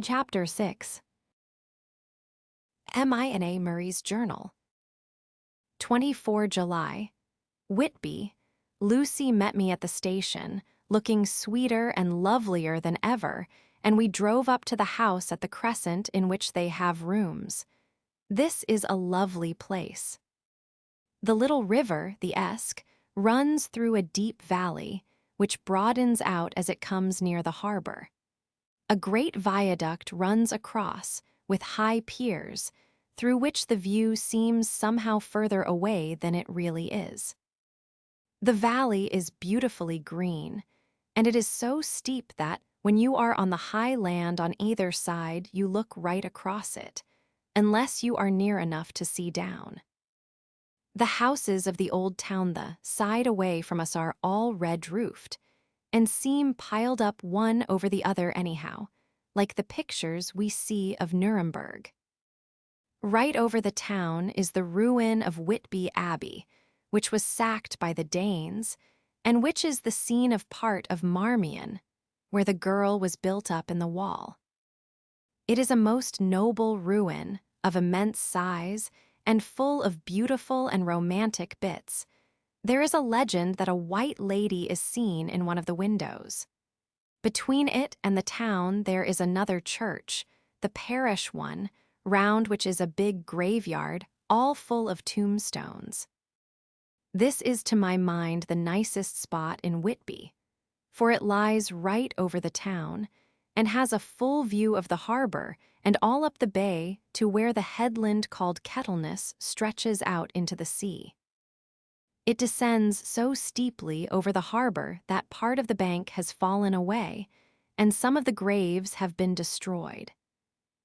Chapter 6. Mina Murray's Journal. 24 July. Whitby. Lucy met me at the station, looking sweeter and lovelier than ever, and we drove up to the house at the Crescent in which they have rooms. This is a lovely place. The little river, the Esk, runs through a deep valley, which broadens out as it comes near the harbor. A great viaduct runs across, with high piers, through which the view seems somehow further away than it really is. The valley is beautifully green, and it is so steep that, when you are on the high land on either side, you look right across it, unless you are near enough to see down. The houses of the old town the side away from us are all red-roofed, and seem piled up one over the other anyhow, like the pictures we see of Nuremberg. Right over the town is the ruin of Whitby Abbey, which was sacked by the Danes, and which is the scene of part of Marmion, where the girl was built up in the wall. It is a most noble ruin, of immense size, and full of beautiful and romantic bits. There is a legend that a white lady is seen in one of the windows. Between it and the town there is another church, the parish one, round which is a big graveyard, all full of tombstones. This is to my mind the nicest spot in Whitby, for it lies right over the town, and has a full view of the harbor and all up the bay to where the headland called Kettleness stretches out into the sea. It descends so steeply over the harbor that part of the bank has fallen away, and some of the graves have been destroyed.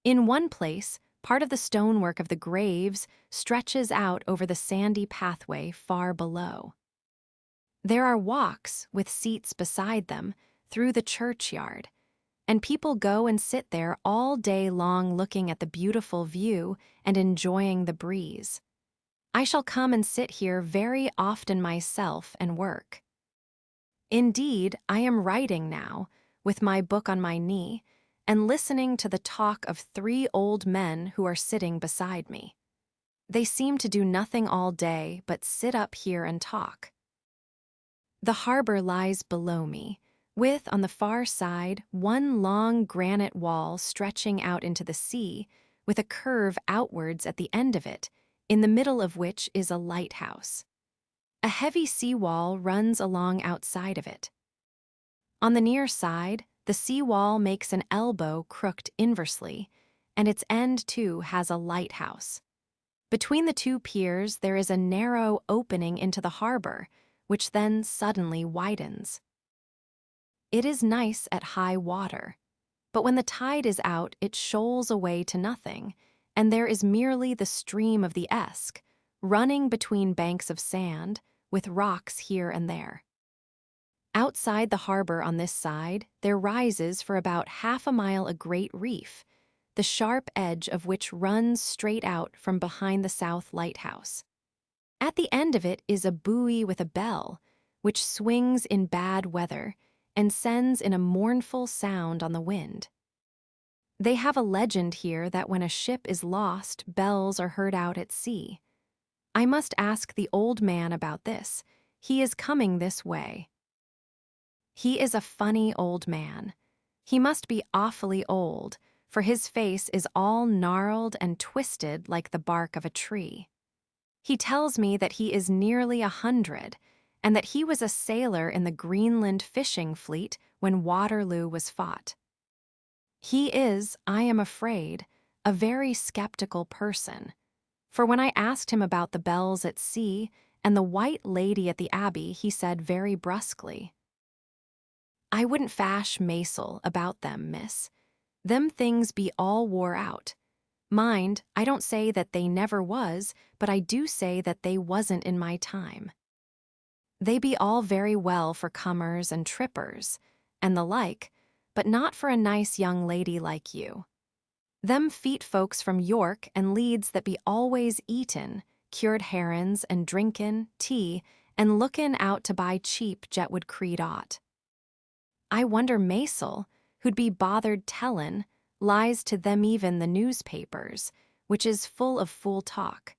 In one place, part of the stonework of the graves stretches out over the sandy pathway far below. There are walks, with seats beside them, through the churchyard, and people go and sit there all day long looking at the beautiful view and enjoying the breeze. I shall come and sit here very often myself and work. Indeed, I am writing now, with my book on my knee, and listening to the talk of 3 old men who are sitting beside me. They seem to do nothing all day but sit up here and talk. The harbor lies below me, with, on the far side, one long granite wall stretching out into the sea, with a curve outwards at the end of it, in the middle of which is a lighthouse. A heavy seawall runs along outside of it. On the near side, the seawall makes an elbow crooked inversely, and its end, too, has a lighthouse. Between the 2 piers there is a narrow opening into the harbor, which then suddenly widens. It is nice at high water, but when the tide is out it shoals away to nothing, and there is merely the stream of the Esk, running between banks of sand, with rocks here and there. Outside the harbor on this side, there rises for about half a mile a great reef, the sharp edge of which runs straight out from behind the south lighthouse. At the end of it is a buoy with a bell, which swings in bad weather and sends in a mournful sound on the wind. They have a legend here that when a ship is lost, bells are heard out at sea. I must ask the old man about this. He is coming this way. He is a funny old man. He must be awfully old, for his face is all gnarled and twisted like the bark of a tree. He tells me that he is nearly 100, and that he was a sailor in the Greenland fishing fleet when Waterloo was fought. He is, I am afraid, a very skeptical person, for when I asked him about the bells at sea and the white lady at the Abbey, he said very brusquely, "I wouldn't fash maisel about them, miss. Them things be all wore out. Mind, I don't say that they never was, but I do say that they wasn't in my time. They be all very well for cummers and trippers, and the like, but not for a nice young lady like you. Them feet folks from York and Leeds that be always eatin', cured herrins and drinkin' tea, and lookin' out to buy cheap jet would creed aught. I wonder Maisel, who'd be bothered tellin', lies to them even the newspapers, which is full of fool talk.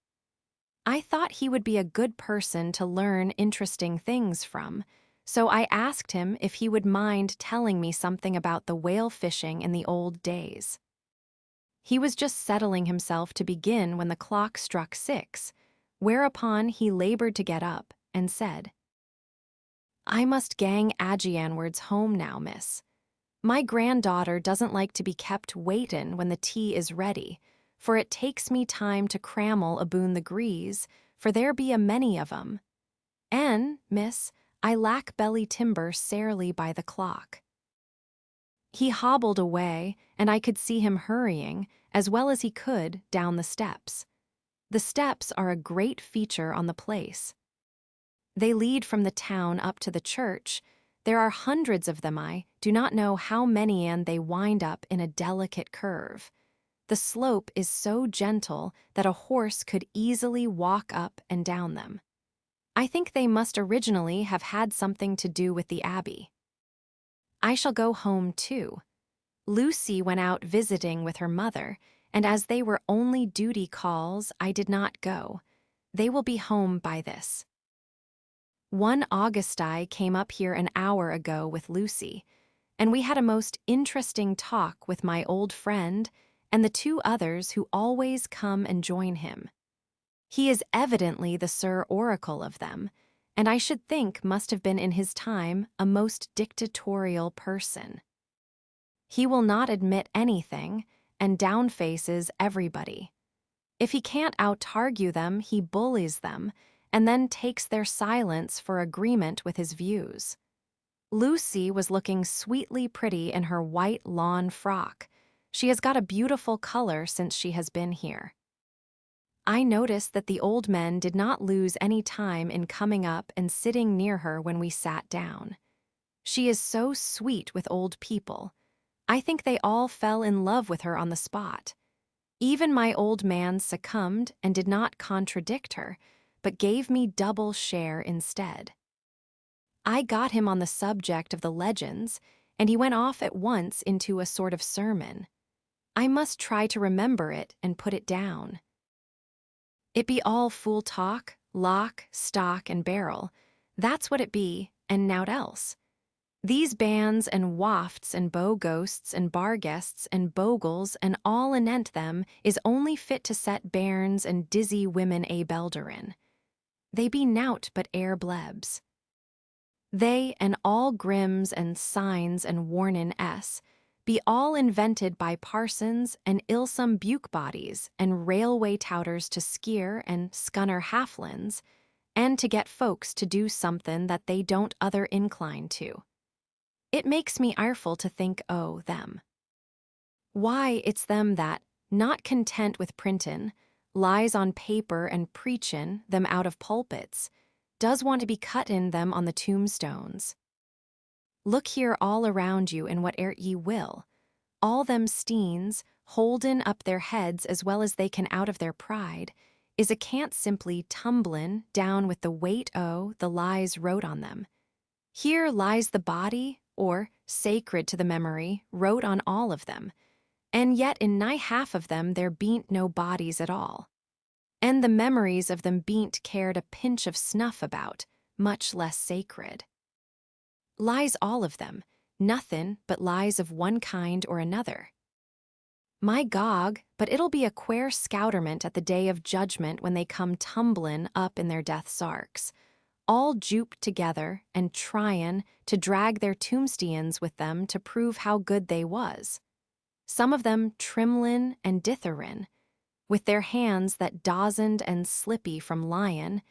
I thought he would be a good person to learn interesting things from, so I asked him if he would mind telling me something about the whale fishing in the old days. He was just settling himself to begin when the clock struck 6, whereupon he labored to get up and said, "I must gang Agianwards home now, miss. My granddaughter doesn't like to be kept waitin' when the tea is ready, for it takes me time to crammel aboon the grees, for there be a many of 'em. And, miss, I lack belly timber sairly by the clock." He hobbled away, and I could see him hurrying, as well as he could, down the steps. The steps are a great feature on the place. They lead from the town up to the church. There are hundreds of them. I do not know how many, and they wind up in a delicate curve. The slope is so gentle that a horse could easily walk up and down them. I think they must originally have had something to do with the abbey. I shall go home too. Lucy went out visiting with her mother, and as they were only duty calls, I did not go. They will be home by this. One Augusti came up here an hour ago with Lucy, and we had a most interesting talk with my old friend and the 2 others who always come and join him. He is evidently the Sir Oracle of them, and I should think must have been in his time a most dictatorial person. He will not admit anything and downfaces everybody. If he can't out-argue them, he bullies them and then takes their silence for agreement with his views. Lucy was looking sweetly pretty in her white lawn frock. She has got a beautiful color since she has been here. I noticed that the old men did not lose any time in coming up and sitting near her when we sat down. She is so sweet with old people. I think they all fell in love with her on the spot. Even my old man succumbed and did not contradict her, but gave me double share instead. I got him on the subject of the legends, and he went off at once into a sort of sermon. I must try to remember it and put it down. It be all fool talk, lock, stock, and barrel. That's what it be, and nowt else. These bands and wafts and bow ghosts and bar guests and bogles and all anent them is only fit to set bairns and dizzy women a belderin. They be nowt but air blebs. They and all grims and signs and warnin be all invented by parsons and ilsome buke bodies and railway touters to skeer and scunner halflins, and to get folks to do somethin' that they don't other incline to. It makes me ireful to think o' them. Why, it's them that, not content with printin', lies on paper and preachin' them out of pulpits, does want to be cuttin' them on the tombstones. Look here all around you in whate'er ye will. All them steens, holdin' up their heads as well as they can out of their pride, is a can't simply tumblin' down with the weight o' the lies wrote on them. Here lies the body, or, sacred to the memory, wrote on all of them, and yet in nigh half of them there bean't no bodies at all. And the memories of them bean't cared a pinch of snuff about, much less sacred. Lies all of them, nothin' but lies of one kind or another. My gog, but it'll be a quare scouterment at the day of judgment when they come tumblin' up in their death sarks, all juped together and tryin' to drag their tombsteans with them to prove how good they was. Some of them trimlin' and ditherin', with their hands that dozened and slippy from lyin',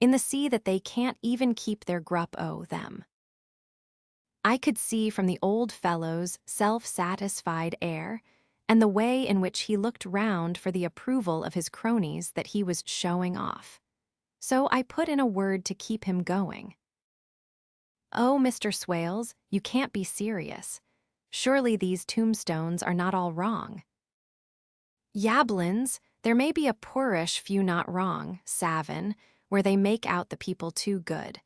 in the sea that they can't even keep their grup o' them. I could see from the old fellow's self-satisfied air and the way in which he looked round for the approval of his cronies that he was showing off. So I put in a word to keep him going. "Oh, Mr. Swales, you can't be serious. Surely these tombstones are not all wrong." "Yablins, there may be a poorish few not wrong, Savin, where they make out the people too good.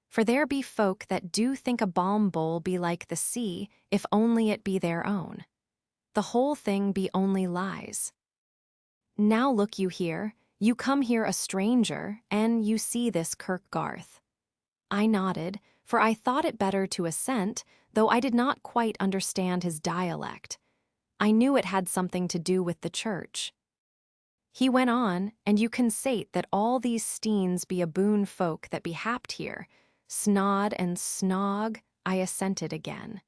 For there be folk that do think a balm bowl be like the sea, if only it be their own. the whole thing be only lies. Now look you here, you come here a stranger, and you see this Kirk Garth. I nodded, for I thought it better to assent, though I did not quite understand his dialect. I knew it had something to do with the church. He went on, and you consate that all these steens be a boon folk that be happed here. Snod and snog, I assented again.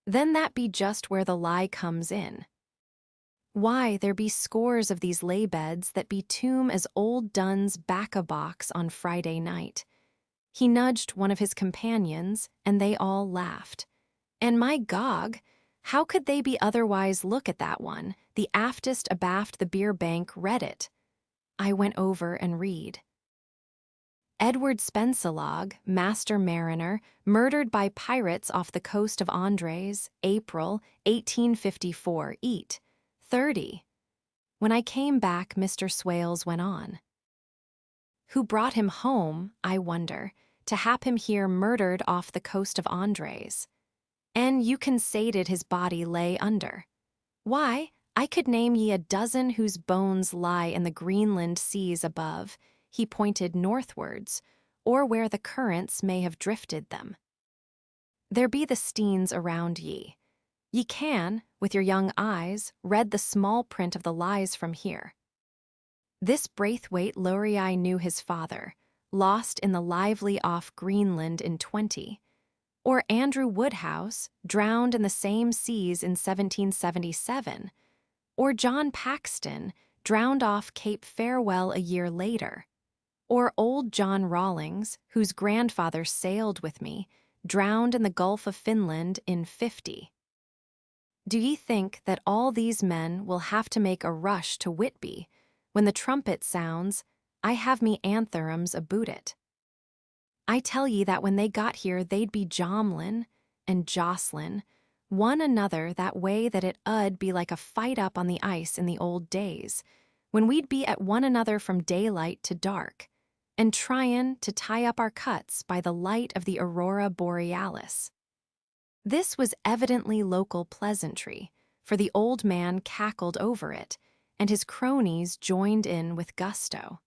Then that be just where the lie comes in. Why, there be scores of these lay-beds that be tomb as old Dunn's back-a-box on Friday night. He nudged one of his companions, and they all laughed. And my gog, how could they be otherwise look at that one, the aftest abaft the beer bank read it. I went over and read. Edward Spencelog, master mariner, murdered by pirates off the coast of Andres, April, 1854, eat. 30. When I came back, Mr. Swales went on. Who brought him home, I wonder, to hap him here murdered off the coast of Andres? And you consated his body lay under. Why, I could name ye a dozen whose bones lie in the Greenland seas above, he pointed northwards, or where the currents may have drifted them. There be the steens around ye. Ye can, with your young eyes, read the small print of the lies from here. This Braithwaite Laurie knew his father, lost in the lively off Greenland in 20, or Andrew Woodhouse, drowned in the same seas in 1777, or John Paxton, drowned off Cape Farewell a year later, or old John Rawlings, whose grandfather sailed with me, drowned in the Gulf of Finland in 50. Do ye think that all these men will have to make a rush to Whitby? When the trumpet sounds, I have me antherems aboot it. I tell ye that when they got here they'd be jomlin and jostlin, one another that way that it 'ud be like a fight up on the ice in the old days, when we'd be at one another from daylight to dark, and tryin' to tie up our cuts by the light of the aurora borealis. This was evidently local pleasantry, for the old man cackled over it, and his cronies joined in with gusto.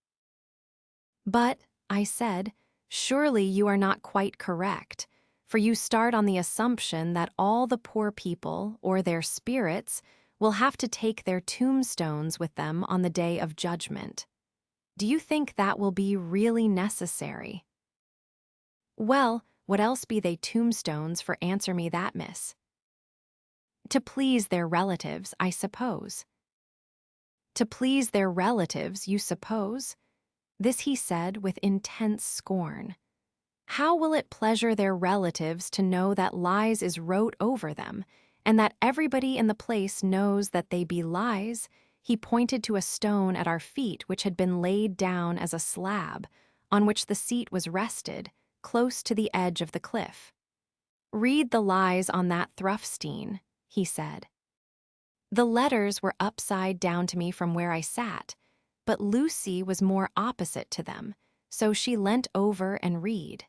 But, I said, surely you are not quite correct, for you start on the assumption that all the poor people, or their spirits, will have to take their tombstones with them on the day of judgment. Do you think that will be really necessary? Well, what else be they tombstones for, answer me that, miss? To please their relatives, I suppose. To please their relatives, you suppose? This he said with intense scorn. How will it pleasure their relatives to know that lies is wrote over them, and that everybody in the place knows that they be lies? He pointed to a stone at our feet which had been laid down as a slab, on which the seat was rested, close to the edge of the cliff. Read the lies on that thruffstein, he said. The letters were upside down to me from where I sat, but Lucy was more opposite to them, so she leant over and read.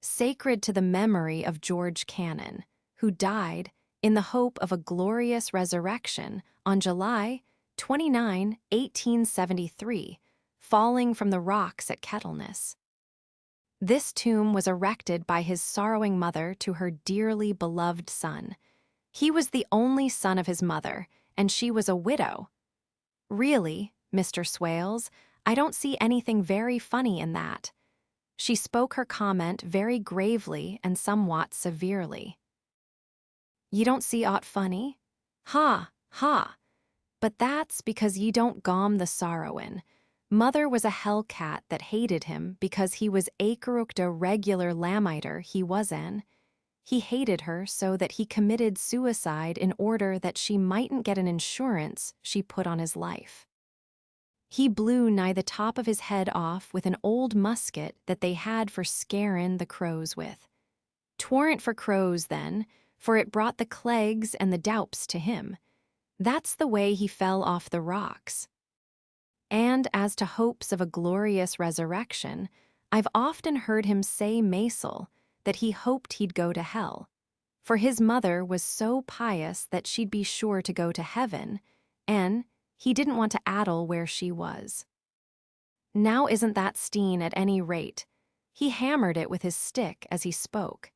Sacred to the memory of George Cannon, who died in the hope of a glorious resurrection on July 29, 1873, falling from the rocks at Kettleness. This tomb was erected by his sorrowing mother to her dearly beloved son. He was the only son of his mother, and she was a widow. Really, Mr. Swales, I don't see anything very funny in that. She spoke her comment very gravely and somewhat severely. Ye don't see aught funny? Ha, ha! But that's because ye don't gom the sorrowin'. Mother was a hell-cat that hated him because he was acrooked regular lamiter he was an. He hated her so that he committed suicide in order that she mightn't get an insurance she put on his life. He blew nigh the top of his head off with an old musket that they had for scarin' the crows with. 'Twarn't for crows then, for it brought the clegs and the doups to him. That's the way he fell off the rocks. And as to hopes of a glorious resurrection, I've often heard him say maisel that he hoped he'd go to hell, for his mother was so pious that she'd be sure to go to heaven, and he didn't want to addle where she was. Now isn't that Steen at any rate? He hammered it with his stick as he spoke.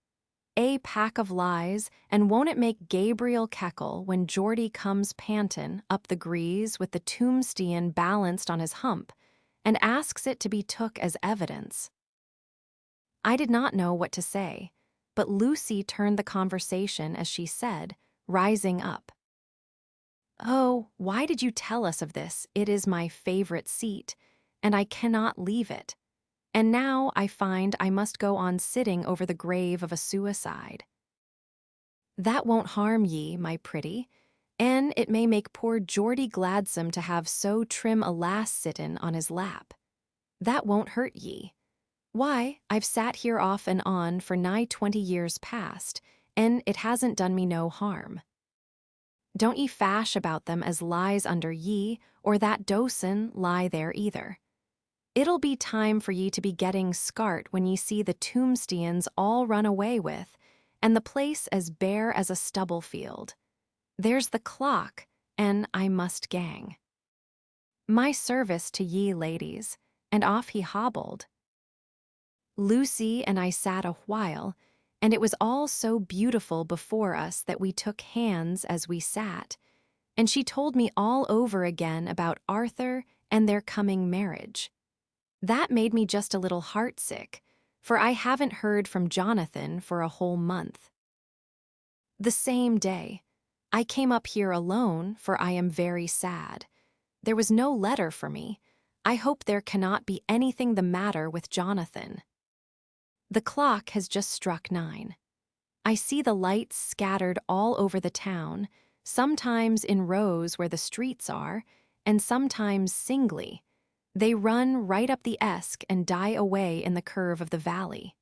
A pack of lies, and won't it make Gabriel keckle when Geordie comes pantin' up the grease with the tombstone balanced on his hump, and asks it to be took as evidence? I did not know what to say, but Lucy turned the conversation as she said, rising up. "Oh, why did you tell us of this? It is my favorite seat, and I cannot leave it. And now I find I must go on sitting over the grave of a suicide." "That won't harm ye, my pretty, and it may make poor Geordie gladsome to have so trim a lass sittin' on his lap. That won't hurt ye. Why, I've sat here off and on for nigh 20 years past, and it hasn't done me no harm. Don't ye fash about them as lies under ye, or that docin lie there either. It'll be time for ye to be getting scart when ye see the tombstones all run away with, and the place as bare as a stubble field. There's the clock, and I must gang. My service to ye, ladies," and off he hobbled. Lucy and I sat a while, and it was all so beautiful before us that we took hands as we sat, and she told me all over again about Arthur and their coming marriage. That made me just a little heartsick, for I haven't heard from Jonathan for a whole month. The same day, I came up here alone, for I am very sad. There was no letter for me. I hope there cannot be anything the matter with Jonathan. The clock has just struck 9. I see the lights scattered all over the town, sometimes in rows where the streets are, and sometimes singly. They run right up the Esk and die away in the curve of the valley.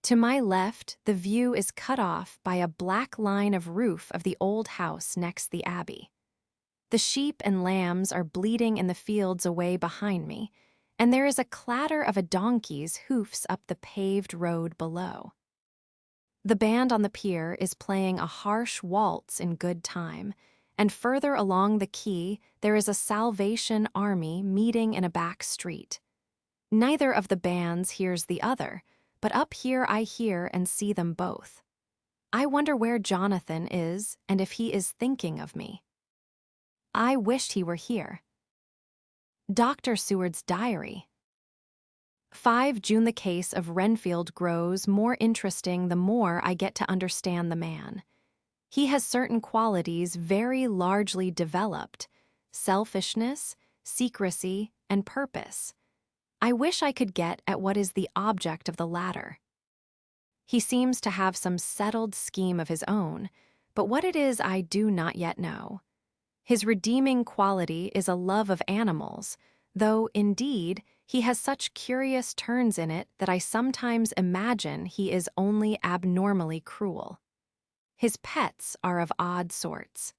To my left, the view is cut off by a black line of roof of the old house next the abbey. The sheep and lambs are bleating in the fields away behind me, and there is a clatter of a donkey's hoofs up the paved road below. The band on the pier is playing a harsh waltz in good time, and further along the quay there is a Salvation Army meeting in a back street. Neither of the bands hears the other, but up here I hear and see them both. I wonder where Jonathan is and if he is thinking of me. I wished he were here. Dr. Seward's diary. 5 June. The case of Renfield grows more interesting the more I get to understand the man. He has certain qualities very largely developed: selfishness, secrecy, and purpose. I wish I could get at what is the object of the latter. He seems to have some settled scheme of his own, but what it is I do not yet know. His redeeming quality is a love of animals, though, indeed, he has such curious turns in it that I sometimes imagine he is only abnormally cruel. His pets are of odd sorts.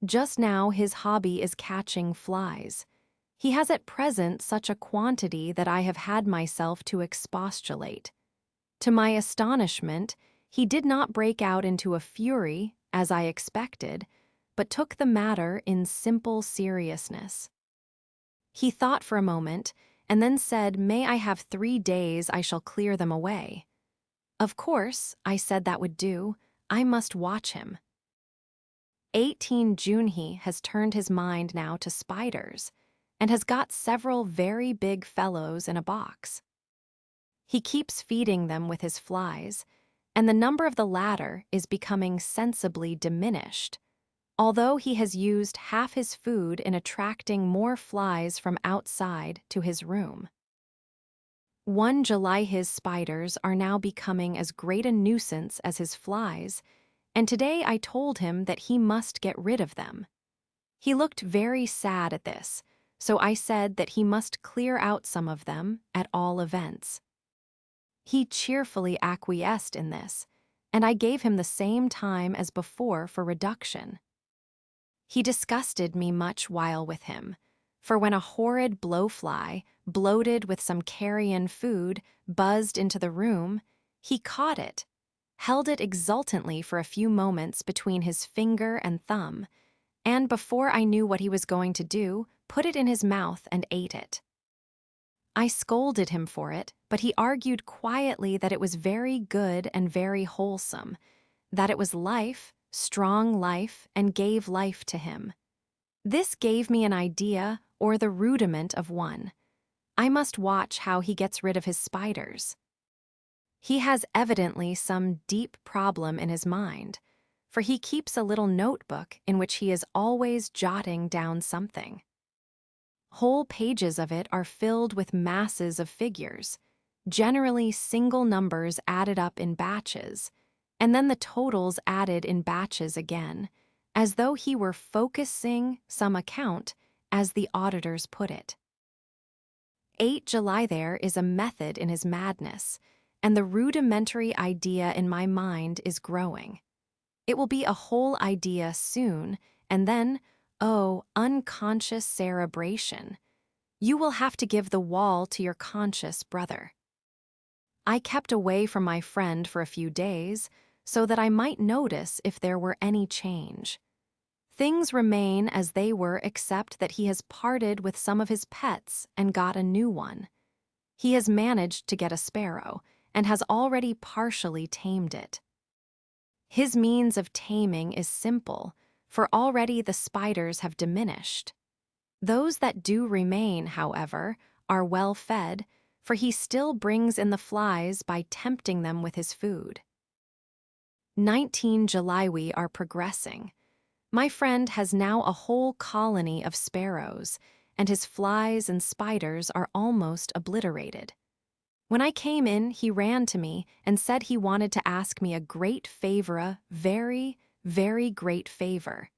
Just now his hobby is catching flies. He has at present such a quantity that I have had myself to expostulate. To my astonishment, he did not break out into a fury, as I expected, but took the matter in simple seriousness. He thought for a moment, and then said, "May I have 3 days, I shall clear them away." Of course, I said that would do. I must watch him. 18 June. He has turned his mind now to spiders, and has got several very big fellows in a box. He keeps feeding them with his flies, and the number of the latter is becoming sensibly diminished, although he has used half his food in attracting more flies from outside to his room. 1 July. His spiders are now becoming as great a nuisance as his flies, and today I told him that he must get rid of them. He looked very sad at this, so I said that he must clear out some of them, at all events. He cheerfully acquiesced in this, and I gave him the same time as before for reduction. He disgusted me much while with him, for when a horrid blowfly, bloated with some carrion food, buzzed into the room, he caught it, held it exultantly for a few moments between his finger and thumb, and before I knew what he was going to do, put it in his mouth and ate it. I scolded him for it, but he argued quietly that it was very good and very wholesome, that it was life, strong life, and gave life to him. This gave me an idea, or the rudiment of one. I must watch how he gets rid of his spiders. He has evidently some deep problem in his mind, for he keeps a little notebook in which he is always jotting down something. Whole pages of it are filled with masses of figures, generally single numbers added up in batches, and then the totals added in batches again, as though he were focusing some account, as the auditors put it. 8 July there is a method in his madness, and the rudimentary idea in my mind is growing. It will be a whole idea soon, and then, oh, unconscious cerebration. You will have to give the wall to your conscious brother. I kept away from my friend for a few days, so that I might notice if there were any change. Things remain as they were except that he has parted with some of his pets and got a new one. He has managed to get a sparrow, and has already partially tamed it. His means of taming is simple, for already the spiders have diminished. Those that do remain, however, are well fed, for he still brings in the flies by tempting them with his food. 19 July we are progressing. My friend has now a whole colony of sparrows, and his flies and spiders are almost obliterated. When I came in, he ran to me and said he wanted to ask me a great favor, a very, very great favor.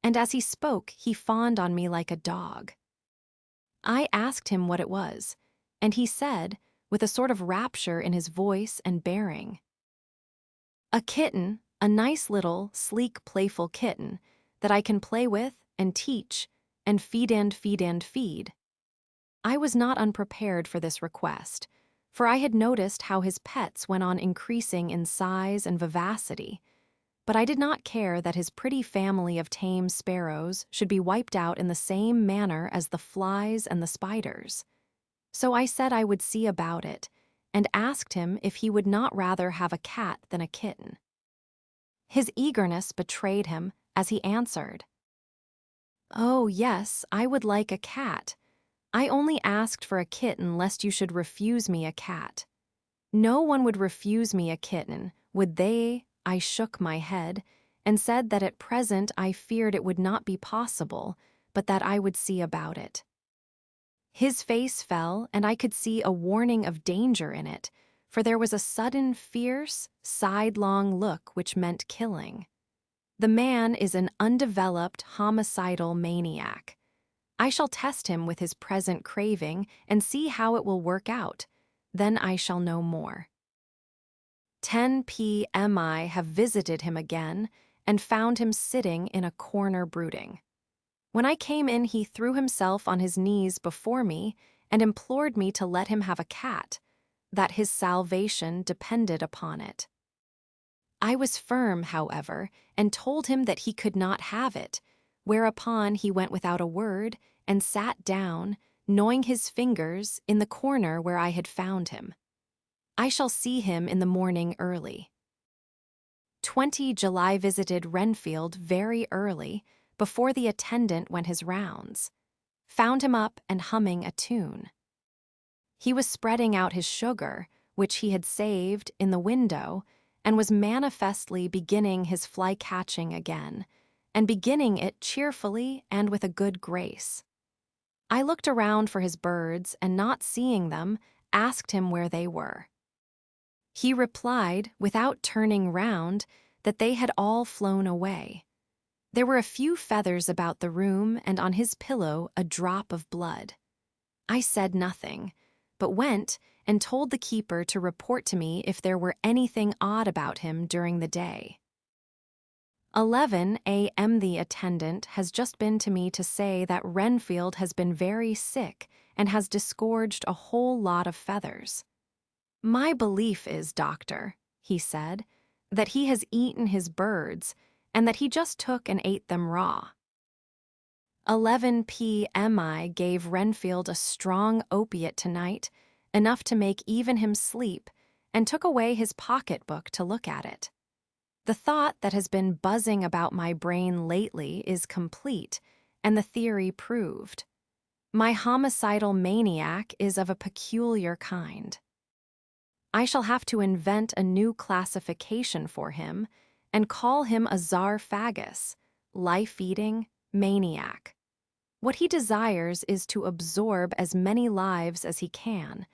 And as he spoke, he fawned on me like a dog. I asked him what it was, and he said, with a sort of rapture in his voice and bearing, "A kitten, a nice little, sleek, playful kitten, that I can play with and teach and feed and feed and feed." I was not unprepared for this request, for I had noticed how his pets went on increasing in size and vivacity, but I did not care that his pretty family of tame sparrows should be wiped out in the same manner as the flies and the spiders. So I said I would see about it, and asked him if he would not rather have a cat than a kitten. His eagerness betrayed him as he answered, "Oh, yes, I would like a cat. I only asked for a kitten lest you should refuse me a cat." "No one would refuse me a kitten, would they?" I shook my head, and said that at present I feared it would not be possible, but that I would see about it. His face fell, and I could see a warning of danger in it, for there was a sudden, fierce, sidelong look which meant killing. The man is an undeveloped, homicidal maniac. I shall test him with his present craving and see how it will work out. Then I shall know more. 10 p.m. I have visited him again and found him sitting in a corner brooding. When I came in, he threw himself on his knees before me and implored me to let him have a cat, that his salvation depended upon it. I was firm, however, and told him that he could not have it, whereupon he went without a word and sat down, gnawing his fingers in the corner where I had found him. I shall see him in the morning early. 20 July visited Renfield very early, before the attendant went his rounds. Found him up and humming a tune. He was spreading out his sugar, which he had saved, in the window, and was manifestly beginning his fly-catching again, and beginning it cheerfully and with a good grace. I looked around for his birds, and not seeing them, asked him where they were. He replied, without turning round, that they had all flown away. There were a few feathers about the room, and on his pillow a drop of blood. I said nothing, but went and told the keeper to report to me if there were anything odd about him during the day. 11 a.m. The attendant has just been to me to say that Renfield has been very sick and has disgorged a whole lot of feathers. "My belief is, doctor," he said, that he has eaten his birds, and that he just took and ate them raw. 11 p.m. gave Renfield a strong opiate tonight, enough to make even him sleep, and took away his pocketbook to look at it. The thought that has been buzzing about my brain lately is complete, and the theory proved. My homicidal maniac is of a peculiar kind. I shall have to invent a new classification for him and call him a zarphagus, life-eating maniac. What he desires is to absorb as many lives as he can,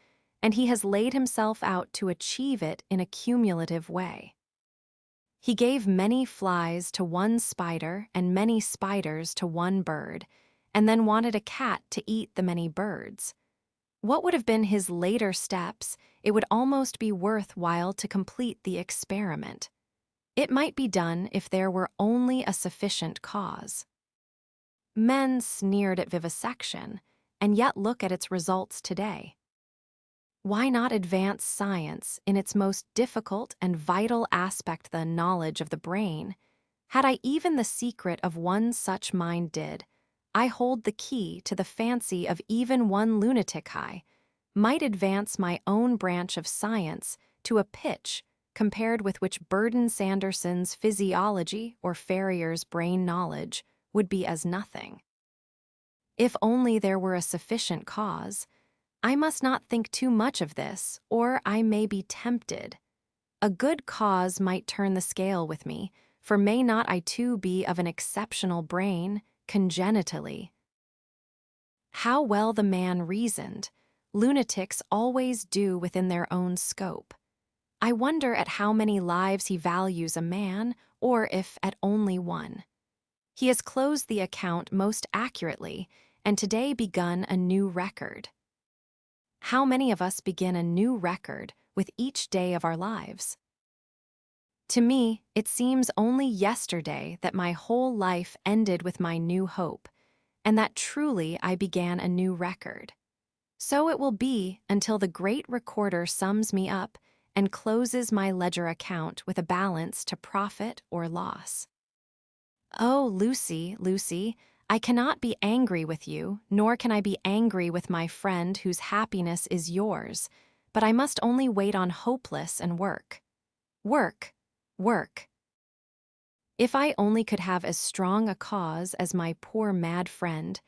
and he has laid himself out to achieve it in a cumulative way. He gave many flies to one spider and many spiders to one bird, and then wanted a cat to eat the many birds. What would have been his later steps, it would almost be worthwhile to complete the experiment. It might be done if there were only a sufficient cause. Men sneered at vivisection, and yet look at its results today. Why not advance science in its most difficult and vital aspect, the knowledge of the brain? Had I even the secret of one such mind did, I hold the key to the fancy of even one lunatic might advance my own branch of science to a pitch compared with which Burden Sanderson's physiology or Ferrier's brain knowledge would be as nothing. If only there were a sufficient cause, I must not think too much of this, or I may be tempted. A good cause might turn the scale with me, for may not I too be of an exceptional brain, congenitally? How well the man reasoned! Lunatics always do within their own scope. I wonder at how many lives he values a man, or if at only one. He has closed the account most accurately, and today begun a new record. How many of us begin a new record with each day of our lives? To me, it seems only yesterday that my whole life ended with my new hope, and that truly I began a new record. So it will be until the great recorder sums me up and closes my ledger account with a balance to profit or loss. Oh, Lucy, Lucy, I cannot be angry with you, nor can I be angry with my friend whose happiness is yours, but I must only wait on hopeless and work. Work, work. If I only could have as strong a cause as my poor mad friend,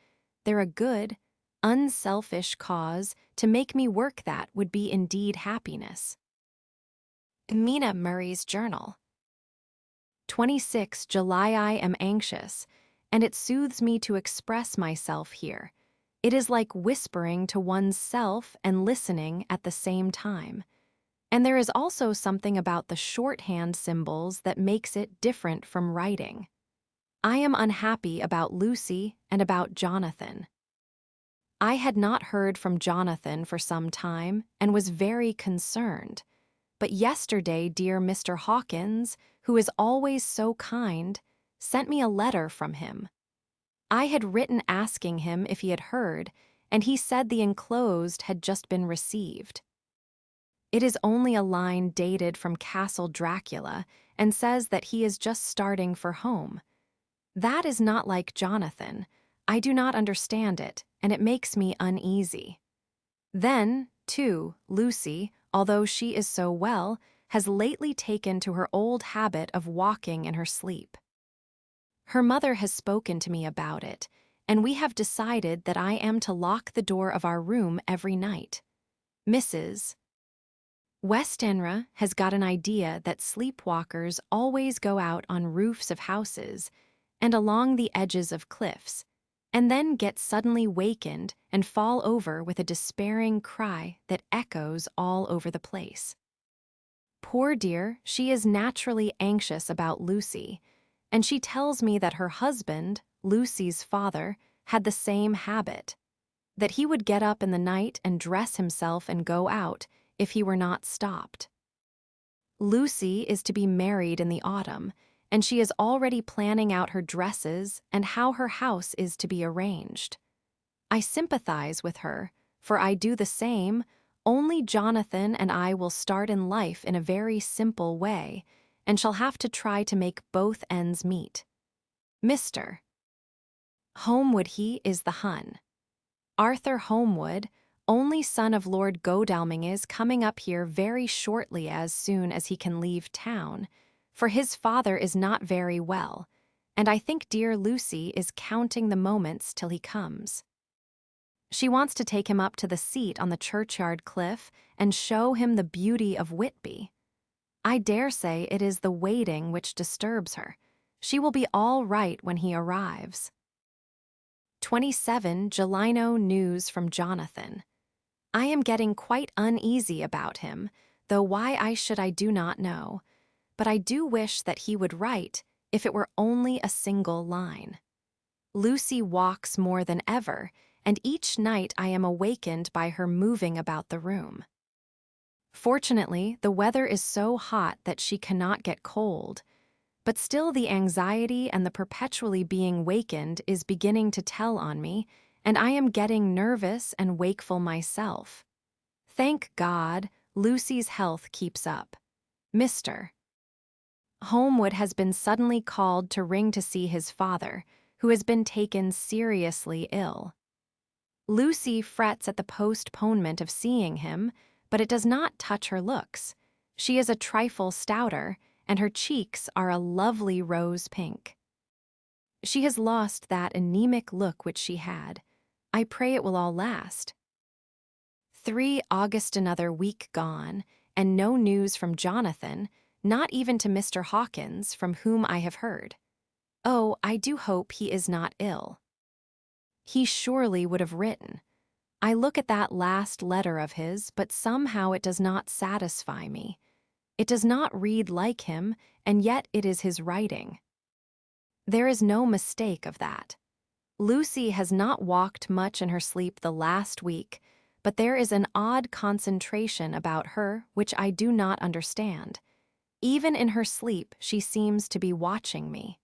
there a good, unselfish cause to make me work that would be indeed happiness. Mina Murray's Journal. 26 July. I am anxious, and it soothes me to express myself here. It is like whispering to one's self and listening at the same time. And there is also something about the shorthand symbols that makes it different from writing. I am unhappy about Lucy and about Jonathan. I had not heard from Jonathan for some time and was very concerned. But yesterday dear Mr. Hawkins, who is always so kind, sent me a letter from him. I had written asking him if he had heard, and he said the enclosed had just been received. It is only a line dated from Castle Dracula and says that he is just starting for home. That is not like Jonathan. I do not understand it, and it makes me uneasy. Then, too, Lucy, although she is so well, has lately taken to her old habit of walking in her sleep. Her mother has spoken to me about it, and we have decided that I am to lock the door of our room every night. Mrs. Westenra has got an idea that sleepwalkers always go out on roofs of houses and along the edges of cliffs, and then get suddenly wakened and fall over with a despairing cry that echoes all over the place. Poor dear, she is naturally anxious about Lucy, and she tells me that her husband, Lucy's father, had the same habit, that he would get up in the night and dress himself and go out if he were not stopped. Lucy is to be married in the autumn, and she is already planning out her dresses and how her house is to be arranged. I sympathize with her, for I do the same, only Jonathan and I will start in life in a very simple way, and shall have to try to make both ends meet. Mr. Homewood he is the Hun. Arthur Homewood, only son of Lord Godalming, is coming up here very shortly as soon as he can leave town, for his father is not very well, and I think dear Lucy is counting the moments till he comes. She wants to take him up to the seat on the churchyard cliff and show him the beauty of Whitby. I dare say it is the waiting which disturbs her. She will be all right when he arrives. 27 Gelino news from Jonathan. I am getting quite uneasy about him, though why I do not know, but I do wish that he would write, if it were only a single line. Lucy walks more than ever, and each night I am awakened by her moving about the room. Fortunately, the weather is so hot that she cannot get cold, but still the anxiety and the perpetually being wakened is beginning to tell on me, and I am getting nervous and wakeful myself. Thank God, Lucy's health keeps up. Mr. Homewood has been suddenly called to ring to see his father, who has been taken seriously ill. Lucy frets at the postponement of seeing him, but it does not touch her looks. She is a trifle stouter, and her cheeks are a lovely rose pink. She has lost that anemic look which she had. I pray it will all last. 3 August, another week gone, and no news from Jonathan, not even to Mr. Hawkins, from whom I have heard. Oh, I do hope he is not ill. He surely would have written. I look at that last letter of his, but somehow it does not satisfy me. It does not read like him, and yet it is his writing. There is no mistake of that. Lucy has not walked much in her sleep the last week, but there is an odd concentration about her which I do not understand. Even in her sleep she seems to be watching me.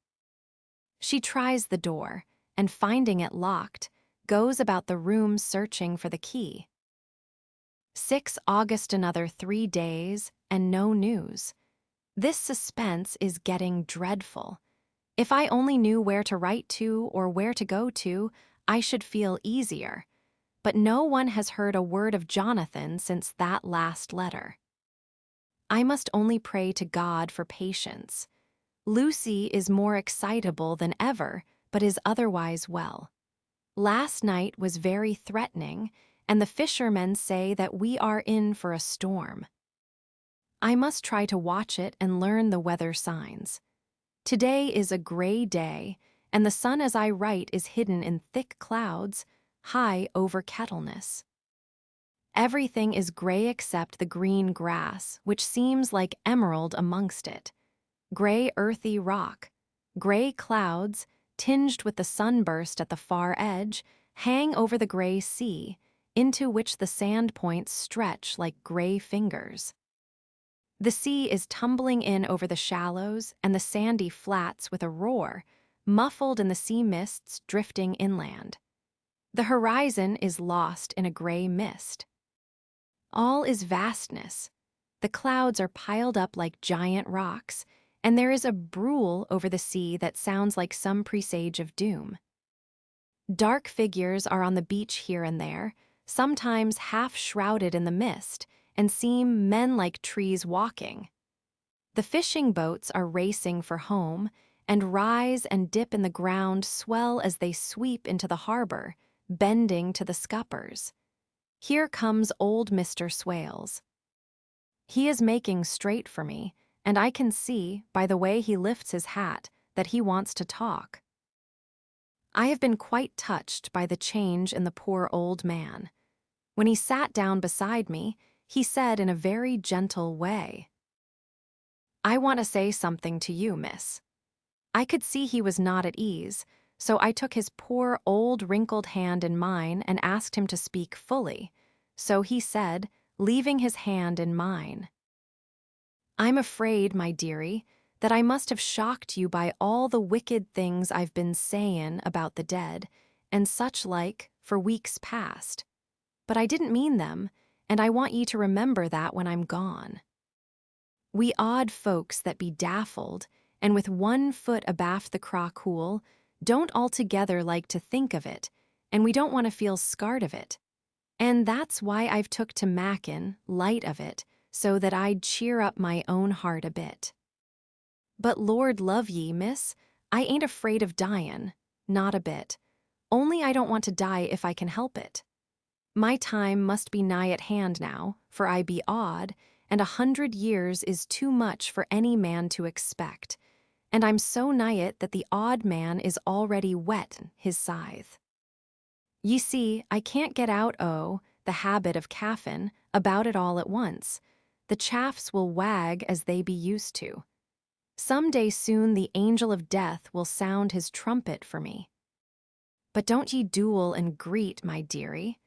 She tries the door, and finding it locked, goes about the room searching for the key. 6 August, another 3 days, and no news. This suspense is getting dreadful. If I only knew where to write to or where to go to, I should feel easier. But no one has heard a word of Jonathan since that last letter. I must only pray to God for patience. Lucy is more excitable than ever, but is otherwise well. Last night was very threatening, and the fishermen say that we are in for a storm. I must try to watch it and learn the weather signs. Today is a gray day, and the sun as I write is hidden in thick clouds, high over Kettleness. Everything is gray except the green grass, which seems like emerald amongst it. Gray earthy rock, gray clouds, tinged with the sunburst at the far edge, hang over the gray sea, into which the sand points stretch like gray fingers. The sea is tumbling in over the shallows and the sandy flats with a roar, muffled in the sea mists drifting inland. The horizon is lost in a gray mist. All is vastness. The clouds are piled up like giant rocks, and there is a brool over the sea that sounds like some presage of doom. Dark figures are on the beach here and there, sometimes half shrouded in the mist, and seem men like trees walking. The fishing boats are racing for home, and rise and dip in the ground swell as they sweep into the harbor, bending to the scuppers. Here comes old Mr. Swales. He is making straight for me, and I can see, by the way he lifts his hat, that he wants to talk. I have been quite touched by the change in the poor old man. When he sat down beside me, he said in a very gentle way, "I want to say something to you, miss." I could see he was not at ease, so I took his poor old wrinkled hand in mine and asked him to speak fully. So he said, leaving his hand in mine, "I'm afraid, my dearie, that I must have shocked you by all the wicked things I've been sayin' about the dead, and such like, for weeks past. But I didn't mean them, and I want ye to remember that when I'm gone." We odd folks that be daffled, and with 1 foot abaft the craw cool, don't altogether like to think of it, and we don't want to feel scarred of it. And that's why I've took to mackin' light of it, so that I'd cheer up my own heart a bit. But Lord love ye, miss, I ain't afraid of dyin', not a bit. Only I don't want to die if I can help it. My time must be nigh at hand now, for I be odd, and 100 years is too much for any man to expect, and I'm so nigh it that the odd man is already wet his scythe. Ye see, I can't get out the habit of caffin about it all at once. The chaffs will wag as they be used to. Some day soon the angel of death will sound his trumpet for me. But don't ye duel and greet, my dearie,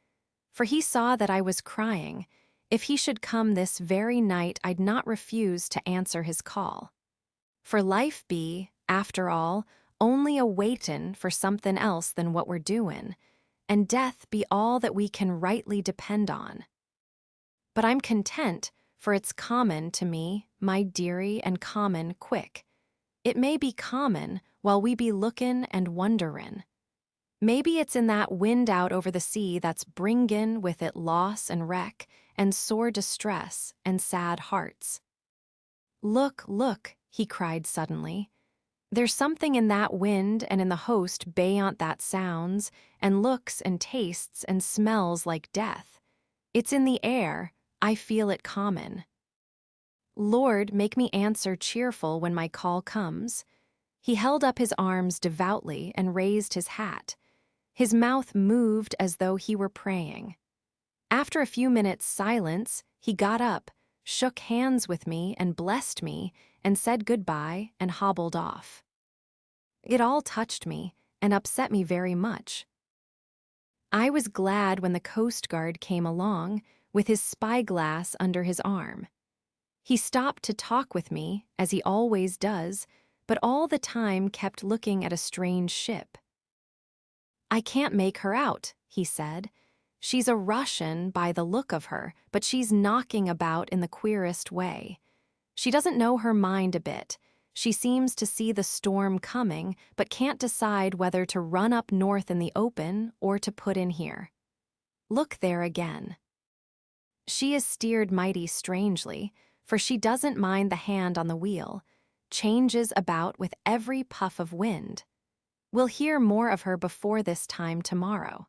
for he saw that I was crying. If he should come this very night, I'd not refuse to answer his call. For life be, after all, only a waitin' for somethin' else than what we're doin', and death be all that we can rightly depend on. But I'm content, for it's common to me, my dearie, and common quick. It may be common while we be lookin' and wonderin'. Maybe it's in that wind out over the sea that's bringin' with it loss and wreck, and sore distress and sad hearts. Look, look, he cried suddenly. There's something in that wind and in the host beyont that sounds, and looks and tastes and smells like death. It's in the air, I feel it common. Lord, make me answer cheerful when my call comes. He held up his arms devoutly and raised his hat. His mouth moved as though he were praying. After a few minutes' silence, he got up, shook hands with me and blessed me, and said goodbye and hobbled off. It all touched me and upset me very much. I was glad when the Coast Guard came along, with his spyglass under his arm. He stopped to talk with me, as he always does, but all the time kept looking at a strange ship. I can't make her out, he said. She's a Russian by the look of her, but she's knocking about in the queerest way. She doesn't know her mind a bit. She seems to see the storm coming, but can't decide whether to run up north in the open or to put in here. Look there again. She is steered mighty strangely, for she doesn't mind the hand on the wheel, changes about with every puff of wind. We'll hear more of her before this time tomorrow.